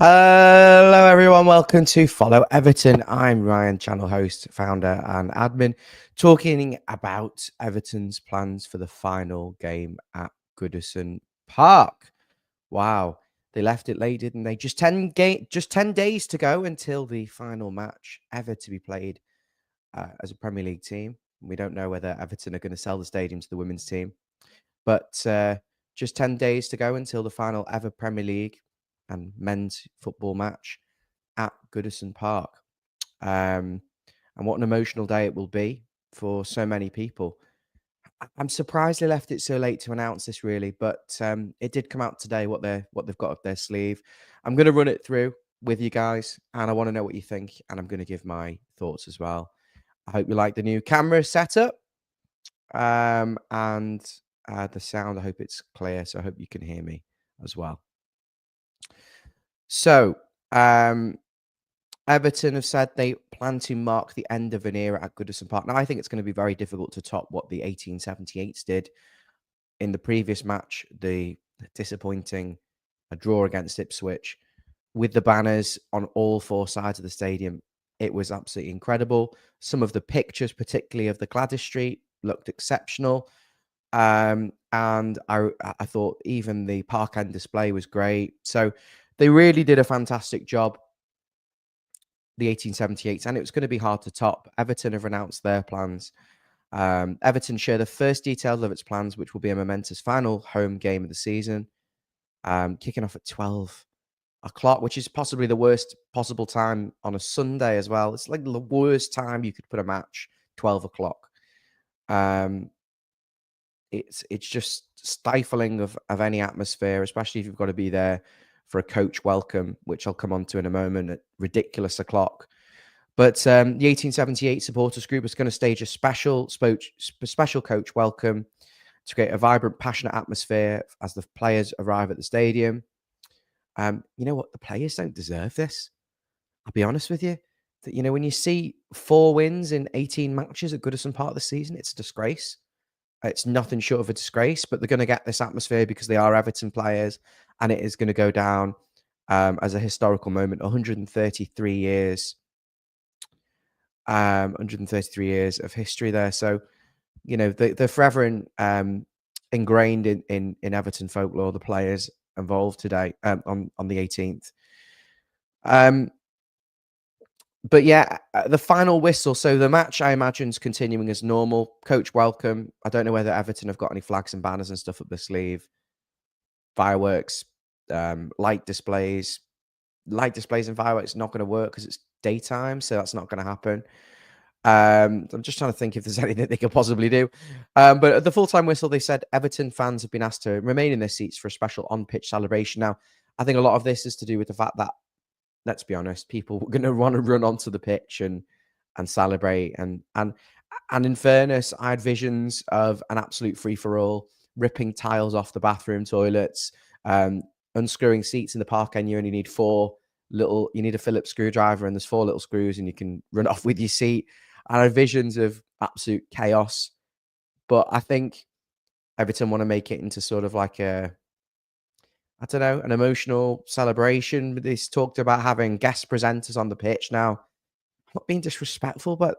Hello, everyone. Welcome to Follow Everton. I'm Ryan, channel host, founder, and admin, talking about Everton's plans for the final game at Goodison Park. Wow, they left it late, didn't they? Just 10 days to go until the final match ever to be played as a Premier League team. We don't know whether Everton are going to sell the stadium to the women's team, but just 10 days to go until the final ever Premier League and men's football match at Goodison Park. And what an emotional day it will be for so many people. I'm surprised they left it so late to announce this, really, but it did come out today what they've got up their sleeve. I'm going to run it through with you guys, and I want to know what you think, and I'm going to give my thoughts as well. I hope you like the new camera setup and the sound. I hope it's clear, so I hope you can hear me as well. So, Everton have said they plan to mark the end of an era at Goodison Park. Now, I think it's going to be very difficult to top what the 1878s did in the previous match, the disappointing draw against Ipswich. With the banners on all four sides of the stadium, it was absolutely incredible. Some of the pictures, particularly of the Gladys Street, looked exceptional. And I thought even the Park End display was great. So they really did a fantastic job, the 1878s, and it was going to be hard to top. Everton have announced their plans. Everton share the first details of its plans, which will be a momentous final home game of the season, kicking off at 12 o'clock, which is possibly the worst possible time on a Sunday as well. It's like the worst time you could put a match, 12 o'clock. It's just stifling of any atmosphere, especially if you've got to be there for a coach welcome, which I'll come on to in a moment, at ridiculous o'clock. But the 1878 supporters group is going to stage a special coach welcome to create a vibrant, passionate atmosphere as the players arrive at the stadium. You know what? The players don't deserve this. I'll be honest with you. That, you know, when you see 4 wins in 18 matches at Goodison Park this season, it's a disgrace. It's nothing short of a disgrace, but they're going to get this atmosphere because they are Everton players, and it is going to go down as a historical moment. 133 years, 133 years of history there. So, you know, they're forever ingrained in Everton folklore. The players involved today on the 18th. But yeah, the final whistle. So the match, I imagine, is continuing as normal. Coach welcome. I don't know whether Everton have got any flags and banners and stuff up their sleeve. Fireworks, light displays. Light displays and fireworks not going to work because it's daytime, so that's not going to happen. I'm just trying to think if there's anything they could possibly do. But at the full-time whistle, they said Everton fans have been asked to remain in their seats for a special on-pitch celebration. Now, I think a lot of this is to do with the fact that, let's be honest, people were going to want to run onto the pitch and celebrate. And in fairness, I had visions of an absolute free-for-all, ripping tiles off the bathroom toilets, unscrewing seats in the park, and you only need you need a Phillips screwdriver, and there's 4 little screws, and you can run off with your seat. I had visions of absolute chaos. But I think Everton want to make it into sort of like an emotional celebration. They talked about having guest presenters on the pitch. Now, I'm not being disrespectful, but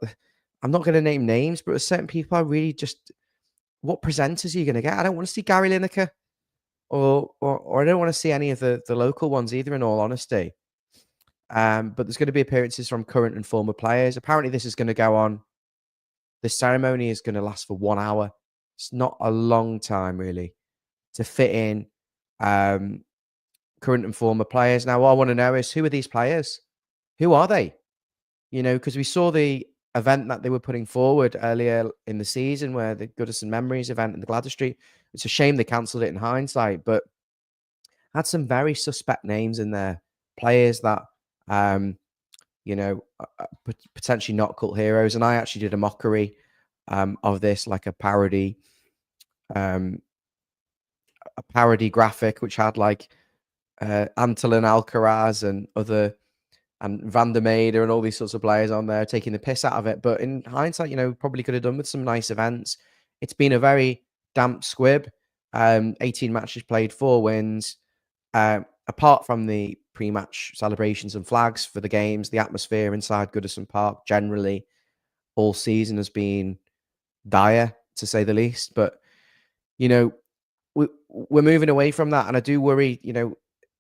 I'm not going to name names, but certain people are really just, what presenters are you going to get? I don't want to see Gary Lineker, or I don't want to see any of the local ones either, in all honesty. But there's going to be appearances from current and former players. Apparently, this is going to go on. The ceremony is going to last for 1 hour. It's not a long time, really, to fit in um, current and former players. Now, what I want to know is, who are these players? Who are they? Because we saw the event that they were putting forward earlier in the season, where the Goodison Memories event in the Gladys Street. It's a shame they cancelled it in hindsight, but had some very suspect names in there. Players that, potentially not cult heroes. And I actually did a mockery of this, like um, a parody graphic, which had like Antolin Alcaraz and Van der Meijden and all these sorts of players on there taking the piss out of it. But in hindsight, probably could have done with some nice events. It's been a very damp squib. 18 matches played, 4 wins. Apart from the pre-match celebrations and flags for the games, the atmosphere inside Goodison Park generally all season has been dire, to say the least. But, we're moving away from that. And I do worry,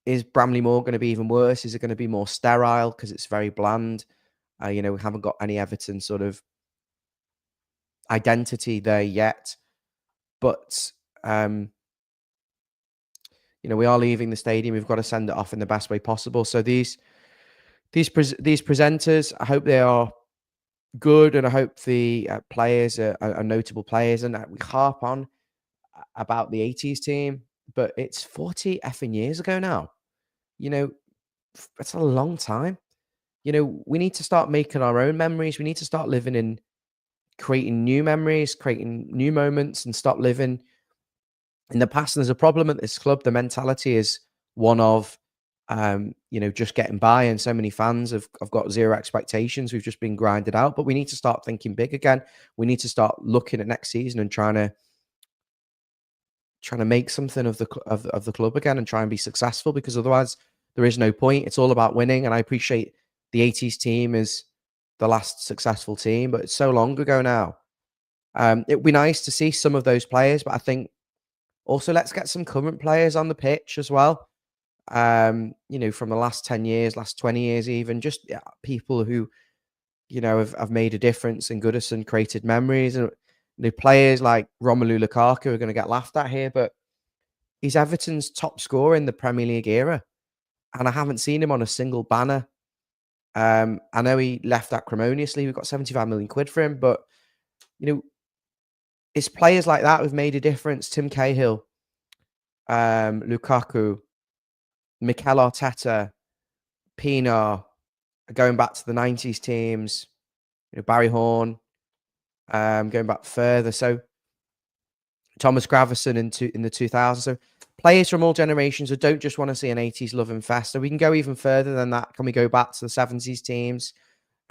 is Bramley Moore going to be even worse? Is it going to be more sterile because it's very bland? We haven't got any Everton sort of identity there yet. But, we are leaving the stadium. We've got to send it off in the best way possible. So these presenters, I hope they are good, and I hope the players are notable players. And we harp on about the 80s team, but it's 40 effing years ago now. It's a long time. We need to start making our own memories. We need to start living in creating new memories, creating new moments, and stop living in the past. And there's a problem at this club. The mentality is one of, just getting by, and so many fans have got zero expectations. We've just been grinded out, but we need to start thinking big again. We need to start looking at next season and trying to make something of the club again and try and be successful, because otherwise there is no point. It's all about winning. And I appreciate the 80s team is the last successful team, but it's so long ago now. It'd be nice to see some of those players, but I think also let's get some current players on the pitch as well. From the last 10 years, last 20 years, even just people who, have made a difference in Goodison, created memories. And players like Romelu Lukaku are going to get laughed at here, but he's Everton's top scorer in the Premier League era. And I haven't seen him on a single banner. I know he left acrimoniously. We got 75 million quid for him, but, it's players like that who've made a difference. Tim Cahill, Lukaku, Mikel Arteta, Pienaar, going back to the 90s teams, Barry Horn, going back further. So Thomas Gravison in the 2000s. So players from all generations who don't just want to see an 80s love and fest. So we can go even further than that. Can we go back to the 70s teams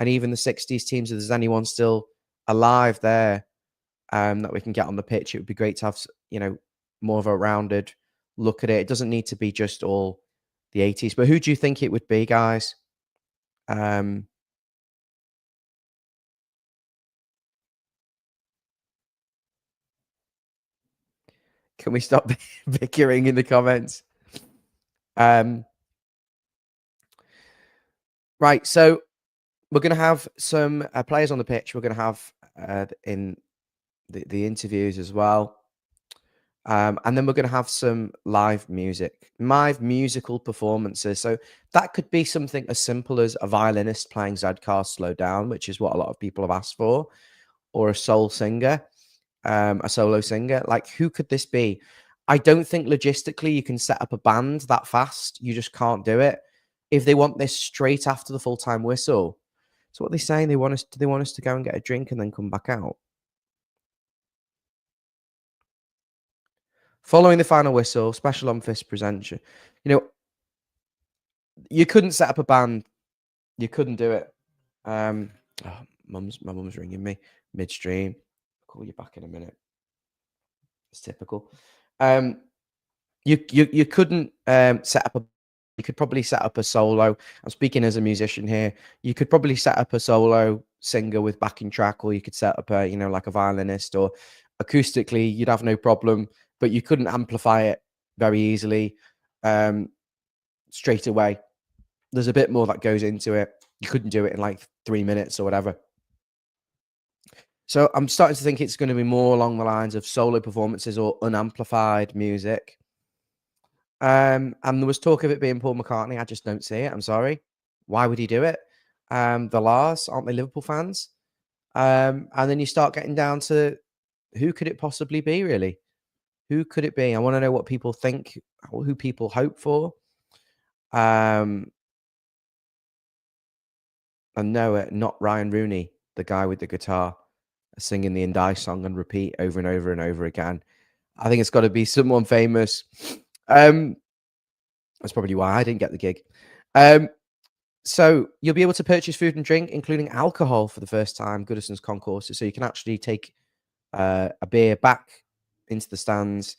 and even the 60s teams? If there's anyone still alive there that we can get on the pitch, it would be great to have, more of a rounded look at it. It doesn't need to be just all the 80s. But who do you think it would be, guys? Can we stop bickering in the comments? Right, so we're going to have some players on the pitch. We're going to have in the interviews as well. And then we're going to have some live musical performances. So that could be something as simple as a violinist playing Zedkar Slow Down, which is what a lot of people have asked for, or a solo singer. Like, who could this be? I don't think logistically you can set up a band that fast. You just can't do it. If they want this straight after the full-time whistle. So what are they saying? Do they want us to go and get a drink and then come back out? Following the final whistle, special on-fist presentation. You couldn't set up a band. You couldn't do it. My mum's ringing me midstream. I'll call you back in a minute. It's typical. You couldn't set up a. You could probably set up a solo. I'm speaking as a musician here. You could probably set up a solo singer with backing track, or you could set up a, like a violinist, or acoustically, you'd have no problem. But you couldn't amplify it very easily straight away. There's a bit more that goes into it. You couldn't do it in like 3 minutes or whatever. So I'm starting to think it's going to be more along the lines of solo performances or unamplified music. And there was talk of it being Paul McCartney. I just don't see it. I'm sorry. Why would he do it? The Lars, aren't they Liverpool fans? And then you start getting down to who could it possibly be, really? Who could it be? I want to know what people think, who people hope for. Um, and no, not Ryan Rooney, the guy with the guitar singing the Indie song and repeat over and over and over again. I think it's got to be someone famous. That's probably why I didn't get the gig. So you'll be able to purchase food and drink, including alcohol, for the first time. Goodison's concourses, so you can actually take a beer back into the stands,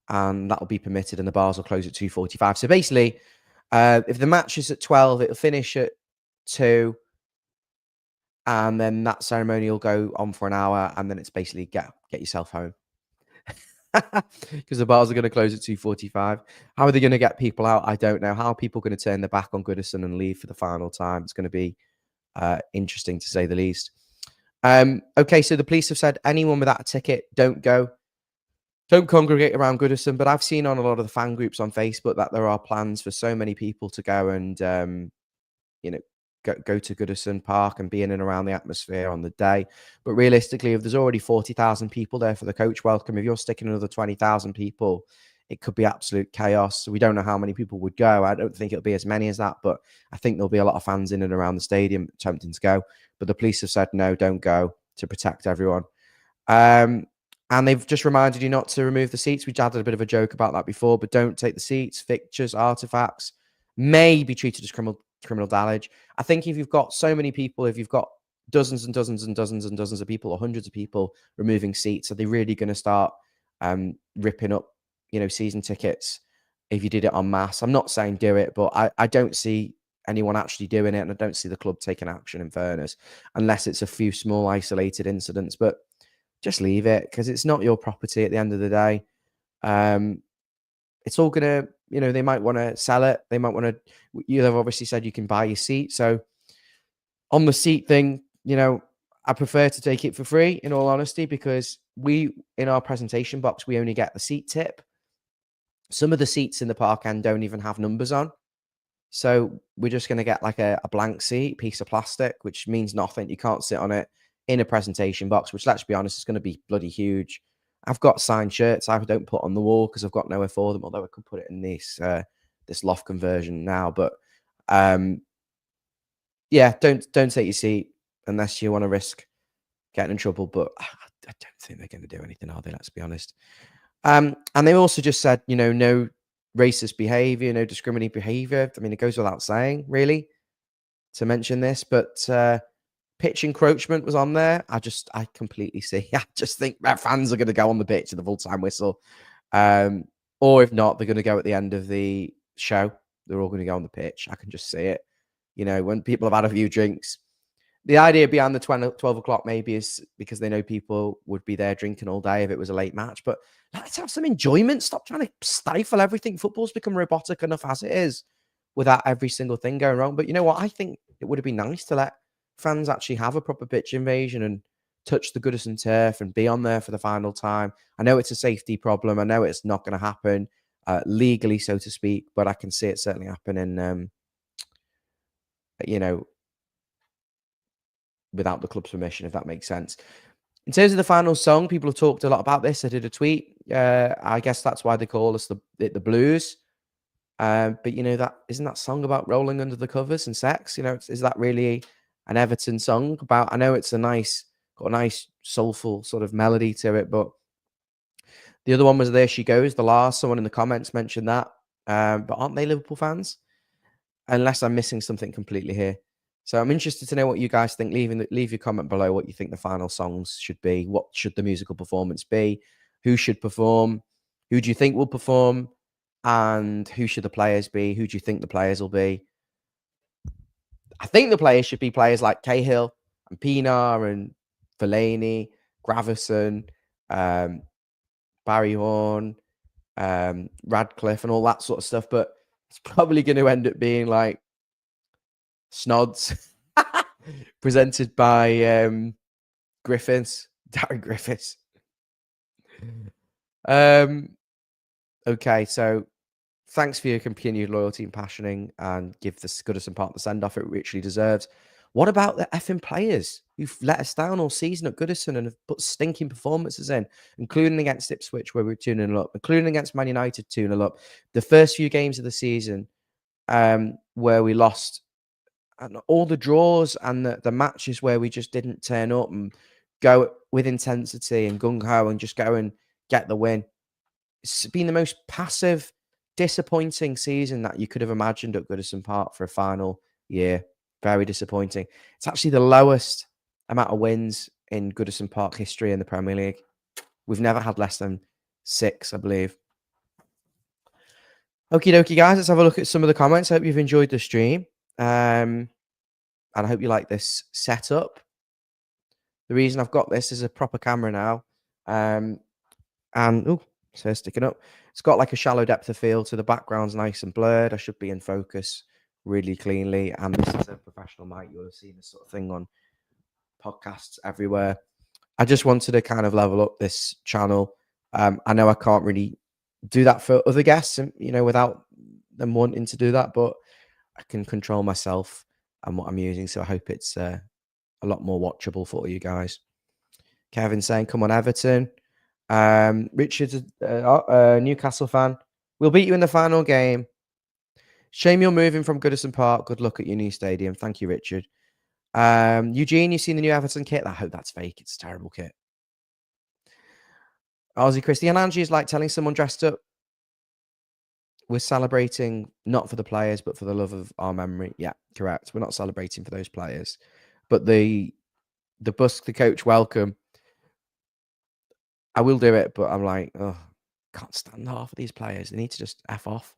and that will be permitted. And the bars will close at 2:45. So basically, if the match is at 12, it'll finish at 2, and then that ceremony will go on for an hour, and then it's basically get yourself home. Because the bars are going to close at 2:45. How are they going to get people out? I don't know. How are people going to turn their back on Goodison and leave for the final time? It's going to be interesting, to say the least. Okay, so the police have said anyone without a ticket, don't go. Don't congregate around Goodison. But I've seen on a lot of the fan groups on Facebook that there are plans for so many people to go and you know, go to Goodison Park and be in and around the atmosphere on the day. But realistically, if there's already 40,000 people there for the coach welcome, if you're sticking another 20,000 people, it could be absolute chaos. So we don't know how many people would go. I don't think it'll be as many as that, but I think there'll be a lot of fans in and around the stadium attempting to go. But the police have said, no, don't go, to protect everyone. And they've just reminded you not to remove the seats. We had a bit of a joke about that before, but don't take the seats. Fixtures, artifacts may be treated as criminal damage. I think if you've got so many people, if you've got dozens and dozens and dozens and dozens of people or hundreds of people removing seats, are they really going to start ripping up, season tickets if you did it en masse? I'm not saying do it, but I don't see anyone actually doing it, and I don't see the club taking action, in fairness, unless it's a few small isolated incidents. But just leave it, because it's not your property at the end of the day. It's all gonna, they might want to sell it. They might want to. You've obviously said you can buy your seat. So on the seat thing, I prefer to take it for free, in all honesty, because in our presentation box, we only get the seat tip. Some of the seats in the park end don't even have numbers on. So we're just going to get like a blank seat, piece of plastic, which means nothing. You can't sit on it in a presentation box, which, let's be honest, is going to be bloody huge. I've got signed shirts I don't put on the wall because I've got nowhere for them, although I could put it in this loft conversion now. But yeah, don't take your seat unless you want to risk getting in trouble. But I don't think they're going to do anything, are they? Let's be honest. And they also just said, no racist behavior, no discriminating behavior. I mean, it goes without saying, really, to mention this, but pitch encroachment was on there. I completely see. I just think that fans are going to go on the pitch at the full-time whistle. Or if not, they're going to go at the end of the show. They're all going to go on the pitch. I can just see it. When people have had a few drinks. The idea behind the 12 o'clock maybe is because they know people would be there drinking all day if it was a late match. But let's have some enjoyment. Stop trying to stifle everything. Football's become robotic enough as it is, without every single thing going wrong. But you know what? I think it would have been nice to let fans actually have a proper pitch invasion and touch the Goodison turf and be on there for the final time. I know it's a safety problem. I know it's not going to happen legally, so to speak, but I can see it certainly happening, without the club's permission, if that makes sense. In terms of the final song, people have talked a lot about this. I did a tweet. I guess that's why they call us the Blues. But that isn't that song about rolling under the covers and sex? Is that really an Everton song about? I know it's got a nice soulful sort of melody to it, but the other one was There She Goes, the last. Someone in the comments mentioned that. But aren't they Liverpool fans? Unless I'm missing something completely here. So I'm interested to know what you guys think. Leave your comment below what you think the final songs should be. What should the musical performance be? Who should perform? Who do you think will perform? And who should the players be? Who do you think the players will be? I think the players should be players like Cahill and Pienaar and Fellaini, Gravison, Barry Horn, Radcliffe, and all that sort of stuff. But it's probably going to end up being like Snods. Presented by Griffiths. Darren Griffiths. Okay, so thanks for your continued loyalty and passioning, and give this Goodison Park the send-off it richly deserves. What about the effing players who've let us down all season at Goodison and have put stinking performances in, including against Ipswich, where we were 2-0 up, including against Man United 2-0 up. The first few games of the season, where we lost, and all the draws and the matches where we just didn't turn up and go with intensity and gung-ho and just go and get the win. It's been the most passive, disappointing season that you could have imagined at Goodison Park for a final year. Very disappointing. It's actually the lowest amount of wins in Goodison Park history in the Premier League. We've never had less than 6, I believe. Okie dokie, guys. Let's have a look at some of the comments. I hope you've enjoyed the stream. And I hope you like this setup. The reason I've got this is a proper camera now. And, oh, it's hair sticking up. It's got like a shallow depth of field, so the background's nice and blurred. I should be in focus really cleanly. And this is a professional mic. You'll have seen this sort of thing on podcasts everywhere. I just wanted to kind of level up this channel. I know I can't really do that for other guests, without them wanting to do that, but I can control myself and what I'm using. So I hope it's a lot more watchable for you guys. Kevin saying, come on, Everton. Richard's a Newcastle fan. We'll beat you in the final game. Shame you're moving from Goodison Park. Good luck at your new stadium. Thank you, Richard. Eugene, you've seen the new Everton kit? I hope that's fake. It's a terrible kit. Aussie Christian Angie is like telling someone dressed up. We're celebrating not for the players, but for the love of our memory. Yeah, correct. We're not celebrating for those players. But the bus, the coach welcome, I will do it, but I'm like, oh, can't stand half of these players. They need to just F off.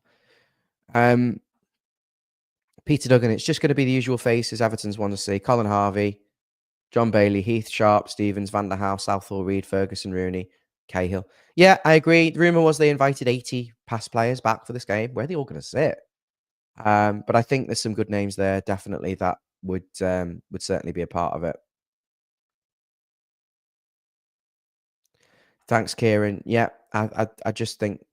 Peter Duggan, it's just going to be the usual faces Everton's want to see. Colin Harvey, John Bailey, Heath, Sharp, Stevens, Van der House, Southall, Reed, Ferguson, Rooney, Cahill. Yeah, I agree. The rumour was they invited 80 past players back for this game. Where are they all going to sit? But I think there's some good names there, definitely, that would certainly be a part of it. Thanks, Kieran. Yeah, I just think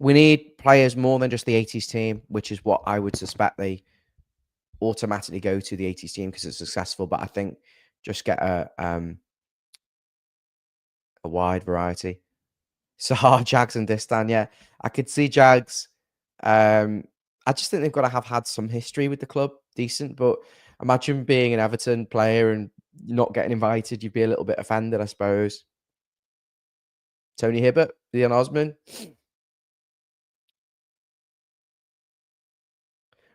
we need players more than just the 80s team, which is what I would suspect they automatically go to the 80s team because it's successful. But I think just get a wide variety. Sahar, Jags, and Distan. Yeah, I could see Jags. I just think they've got to have had some history with the club, decent. But imagine being an Everton player and not getting invited. You'd be a little bit offended, I suppose. Tony Hibbert, Leon Osman.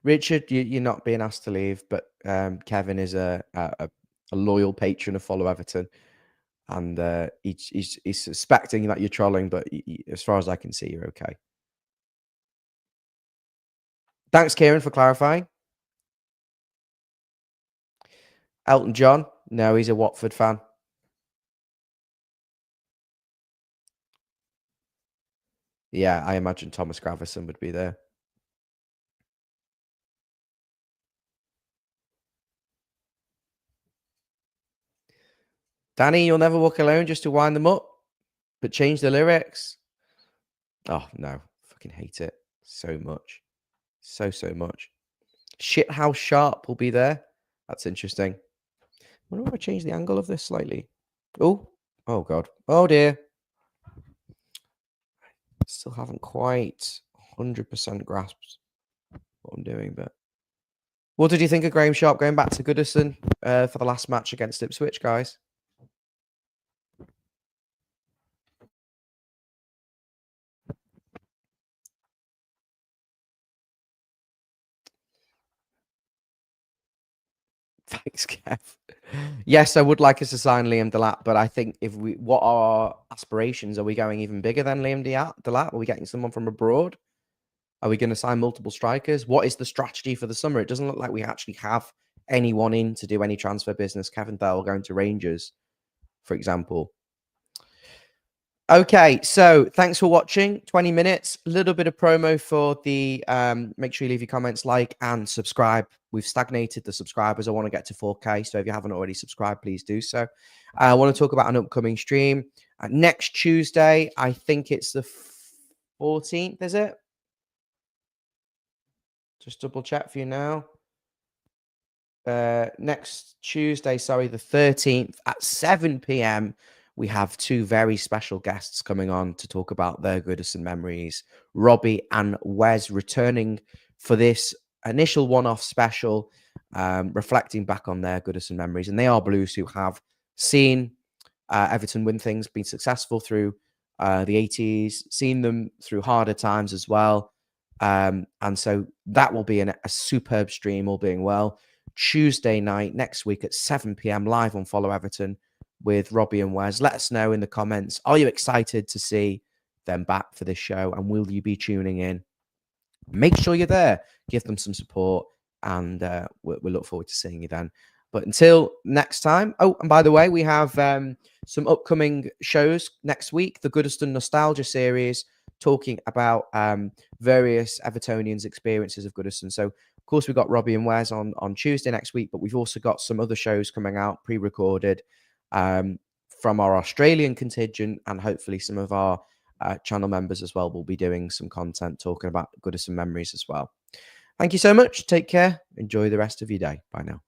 Richard, you're not being asked to leave, but Kevin is a loyal patron of Follow Everton, and he's suspecting that you're trolling, but as far as I can see, you're okay. Thanks, Kieran, for clarifying. Elton John, no, he's a Watford fan. Yeah, I imagine Thomas Gravison would be there. Danny, you'll never walk alone, just to wind them up, but change the lyrics. Oh, no. Fucking hate it so much. So much. Shithouse Sharp will be there. That's interesting. I wonder if I change the angle of this slightly. Oh, God. Oh, dear. Still haven't quite 100% grasped what I'm doing, but what did you think of Graham Sharp going back to Goodison for the last match against Ipswich, guys? Thanks, Kev. Yes, I would like us to sign Liam Delap, but I think what are our aspirations? Are we going even bigger than Liam Delap? Are we getting someone from abroad? Are we going to sign multiple strikers? What is the strategy for the summer? It doesn't look like we actually have anyone in to do any transfer business. Kevin Dale going to Rangers, for example. Okay, so thanks for watching. 20 minutes, a little bit of promo for the make sure you leave your comments, like, and subscribe. We've stagnated the subscribers. I want to get to 4K. So if you haven't already subscribed, please do so. I want to talk about an upcoming stream next Tuesday. I think it's the 14th, is it? Just double check for you now. Next Tuesday, sorry, the 13th at 7 p.m. We have two very special guests coming on to talk about their Goodison memories. Robbie and Wes returning for this initial one-off special, reflecting back on their Goodison memories. And they are Blues who have seen Everton win things, been successful through the 80s, seen them through harder times as well. And so that will be a superb stream, all being well. Tuesday night next week at 7 p.m. live on Follow Everton with Robbie and Wes. Let us know in the comments. Are you excited to see them back for this show? And will you be tuning in? Make sure you're there. Give them some support. And we look forward to seeing you then. But until next time. Oh, and by the way, we have some upcoming shows next week. The Goodison Nostalgia series, talking about various Evertonians' experiences of Goodison. So, of course, we've got Robbie and Wes on Tuesday next week, but we've also got some other shows coming out, pre-recorded, from our Australian contingent, and hopefully some of our channel members as well will be doing some content talking about Goodison memories as well. Thank you so much. Take care. Enjoy the rest of your day. Bye now.